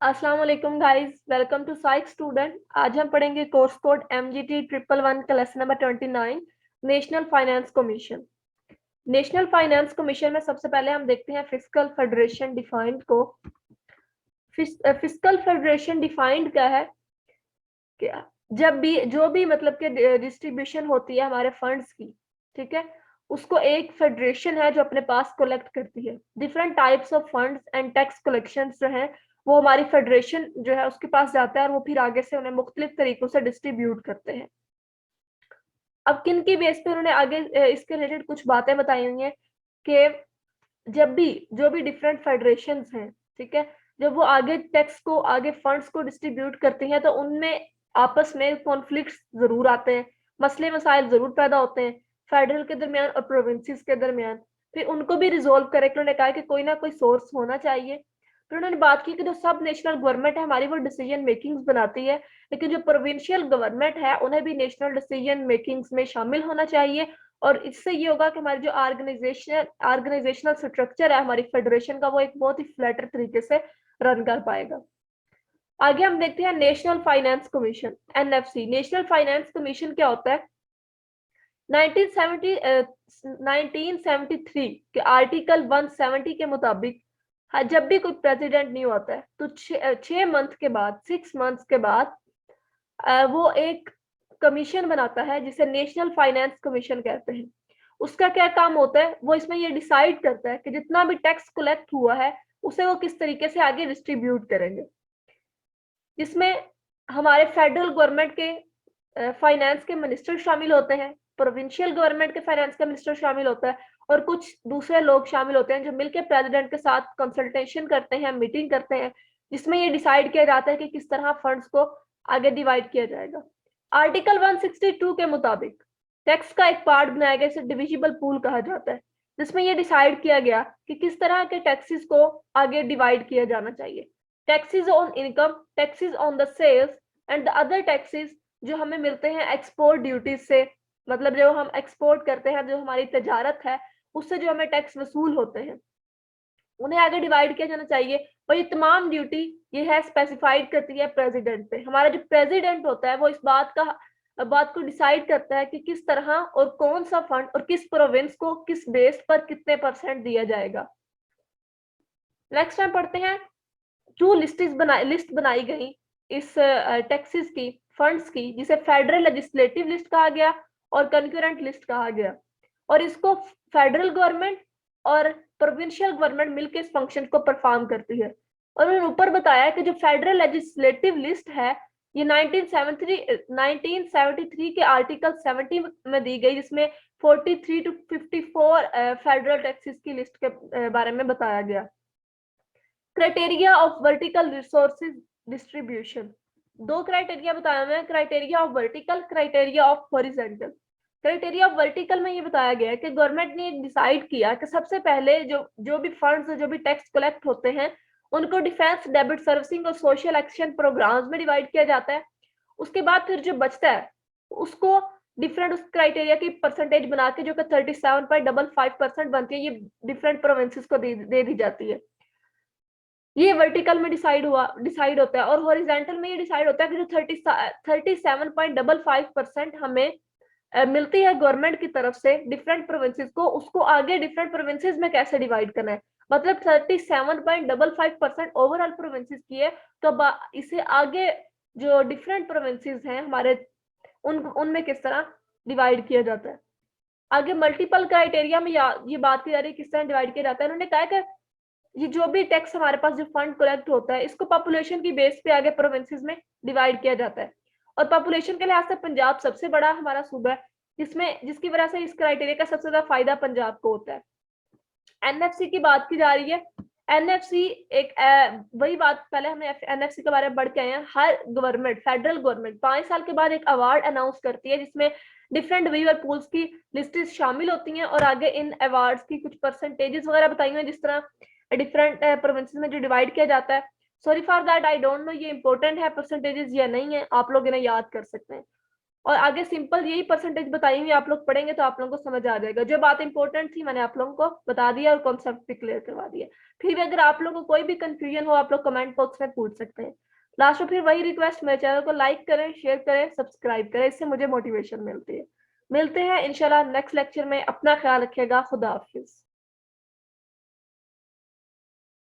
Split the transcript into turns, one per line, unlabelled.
अस्सलाम वालेकुम guys, welcome to psych student. आज हम पढ़ेंगे कोर्स कोड MGT 111 का lesson number 29, national finance commission. National finance commission में सबसे पहले हम देखते हैं फिस्कल फेडरेशन डिफाइंड को। फिस्कल फेडरेशन डिफाइंड क्या है कि जब भी जो भी मतलब कि डिस्ट्रीब्यूशन होती है हमारे फंड्स की, ठीक है, उसको एक फेडरेशन है जो अपने पास कलेक्ट करती है। Different types of funds and tax collection जो है वो हमारी फेडरेशन जो है उसके पास जाता है और वो फिर आगे से उन्हें मुख्तलिफ तरीकों से डिस्ट्रीब्यूट करते हैं। अब किन की बेस पे उन्होंने आगे इसके रिलेटेड कुछ बातें बताई हुई हैं कि जब भी जो भी डिफरेंट फेडरेशंस हैं, ठीक है, जब वो आगे टैक्स को आगे फंड्स को डिस्ट्रीब्यूट करती हैं तो उनमें आपस में कॉन्फ्लिक्ट्स जरूर आते हैं, मसले मसाइल जरूर पैदा होते हैं फेडरल के दरमियान और प्रोविंसेस के दरमियान। फिर उनको भी रिजोल्व करे कि उन्होंने कहा कि कोई ना कोई सोर्स होना चाहिए। फिर उन्होंने बात की कि जो सब नेशनल गवर्नमेंट है हमारी वो डिसीजन मेकिंग्स बनाती है, लेकिन जो प्रोविंशियल गवर्नमेंट है उन्हें भी नेशनल डिसीजन मेकिंग्स में शामिल होना चाहिए। और इससे ये होगा कि हमारी जो ऑर्गेनाइजेशनल स्ट्रक्चर है हमारी फेडरेशन का वो एक बहुत ही फ्लैटर तरीके से रन कर पाएगा। आगे हम देखते हैं national finance commission, NFC। National finance commission क्या होता है? 1973 के आर्टिकल 170 के मुताबिक जब भी कोई प्रेसिडेंट नहीं होता है तो 6 मंथ के बाद 6 मंथ्स के बाद वो एक कमीशन बनाता है जिसे नेशनल फाइनेंस कमीशन कहते हैं। उसका क्या काम होता है? वो इसमें ये डिसाइड करता है कि जितना भी टैक्स कलेक्ट हुआ है उसे वो किस तरीके से आगे डिस्ट्रीब्यूट करेंगे, जिसमें हमारे फेडरल गवर्नमेंट के फाइनेंस के मिनिस्टर शामिल होते हैं, प्रोविंशियल गवर्नमेंट के फाइनेंस का मिनिस्टर शामिल होता है और कुछ दूसरे लोग शामिल होते हैं जो मिलकर प्रेसिडेंट के साथ कंसल्टेशन करते हैं, मीटिंग करते हैं, जिसमें ये डिसाइड किया जाता है कि किस तरह फंड्स को आगे डिवाइड किया जाएगा। आर्टिकल 162 के मुताबिक टैक्स का एक पार्ट बनाया गया, इसे डिविजिबल पूल कहा जाता है, जिसमें यह डिसाइड किया गया कि किस तरह के टैक्सेस को आगे डिवाइड किया जाना चाहिए। Taxes on income, taxes on the sales and the other taxes जो हमें मिलते हैं एक्सपोर्ट ड्यूटीज से, मतलब जो हम एक्सपोर्ट करते हैं, जो हमारी तजारत है उससे जो हमें टैक्स वसूल होते हैं, उन्हें आगे डिवाइड किया जाना चाहिए। और ये तमाम ड्यूटी ये है स्पेसिफाइड करती है प्रेसिडेंट पे। हमारा जो प्रेसिडेंट होता है वो इस बात को डिसाइड करता है कि किस तरह और कौन सा फंड और किस प्रोविंस को किस बेस पर कितने % दिया जाएगा। नेक्स्ट टाइम पढ़ते हैं लिस्ट बनाई गई इस टैक्सेस की, फंड्स की, जिसे फेडरल लेजिस्लेटिव लिस्ट कहा गया और कंकरेंट लिस्ट कहा गया। और इसको फेडरल गवर्नमेंट और प्रोविंशियल गवर्नमेंट मिलकर इस फंक्शन को परफॉर्म करती है। और उन्होंने ऊपर बताया कि जो फेडरल लेजिस्लेटिव लिस्ट है ये 1973 के आर्टिकल 70 में दी गई, जिसमें 43 to 54 फेडरल टैक्सेस की लिस्ट के बारे में बताया गया। Criteria of vertical resources distribution, दो क्राइटेरिया बताया हुआ है, criteria of vertical, criteria of horizontal. Criteria of vertical में ये बताया गया है कि गवर्नमेंट ने डिसाइड किया कि सबसे पहले जो भी फंड्स जो भी टैक्स कलेक्ट होते हैं उनको डिफेंस, डेबिट सर्विसिंग और सोशल एक्शन प्रोग्राम्स में डिवाइड किया जाता है। उसके बाद फिर जो बचता है उसको डिफरेंट उस क्राइटेरिया की परसेंटेज बना के जो कि 37.55% बनती है, ये डिफरेंट प्रोविंसेस को दे दी जाती है। ये वर्टिकल में डिसाइड होता है। और हॉरिजॉन्टल में ये डिसाइड होता है कि जो 37.55% हमें मिलती है गवर्नमेंट की तरफ से डिफरेंट प्रोविंसेस को, उसको आगे डिफरेंट प्रोविंसेस में कैसे डिवाइड करना है। मतलब 37.55% ओवरऑल प्रोविंसेस की है, तो इसे आगे जो डिफरेंट प्रोविंसेस हैं हमारे उनमें किस तरह डिवाइड किया जाता है। आगे मल्टीपल क्राइटेरिया में ये बात की जा रही है किस तरह डिवाइड किया जाता है। उन्होंने कहा कि ये जो भी टैक्स हमारे पास जो फंड कलेक्ट होता है इसको पॉपुलेशन की बेस पे आगे प्रोविंसेस में डिवाइड किया जाता है। और पॉपुलेशन के लिहाज से पंजाब सबसे बड़ा हमारा सूबा है, जिसकी वजह से इस क्राइटेरिया का सबसे ज्यादा फायदा पंजाब को होता है। NFC की बात की जा रही है। NFC एक वही बात, पहले हमने NFC के बारे में बढ़ के आए हैं। हर गवर्नमेंट, फेडरल गवर्नमेंट 5 साल के बाद एक अवार्ड अनाउंस करती है जिसमें डिफरेंट वीवर पूल्स की लिस्टें शामिल होती हैं और आगे इन अवार्ड्स की कुछ परसेंटेजेस वगैरह बताई हुई हैं, जिस तरह डिफरेंट प्रोविंसेस में जो डिवाइड किया जाता है। Sorry for that, I don't know ये इंपॉर्टेंट है परसेंटेजेस या नहीं है, आप लोग इन्हें याद कर सकते हैं। और आगे सिंपल यही परसेंटेज बताई हुई आप लोग पढ़ेंगे तो आप लोगों को समझ आ जाएगा। जो बात इंपॉर्टेंट थी मैंने आप लोगों को बता दिया और कॉन्सेप्ट भी क्लियर करवा दिया। फिर अगर आप लोगों को कोई भी कंफ्यूजन हो आप लोग कमेंट बॉक्स में पूछ सकते हैं। लास्ट में फिर वही रिक्वेस्ट, मेरे चैनल को लाइक करें, शेयर करें, सब्सक्राइब करें, इससे मुझे मोटिवेशन मिलती है। मिलते हैं इंशाल्लाह नेक्स्ट लेक्चर में। अपना ख्याल रखिएगा। खुदा हाफिज।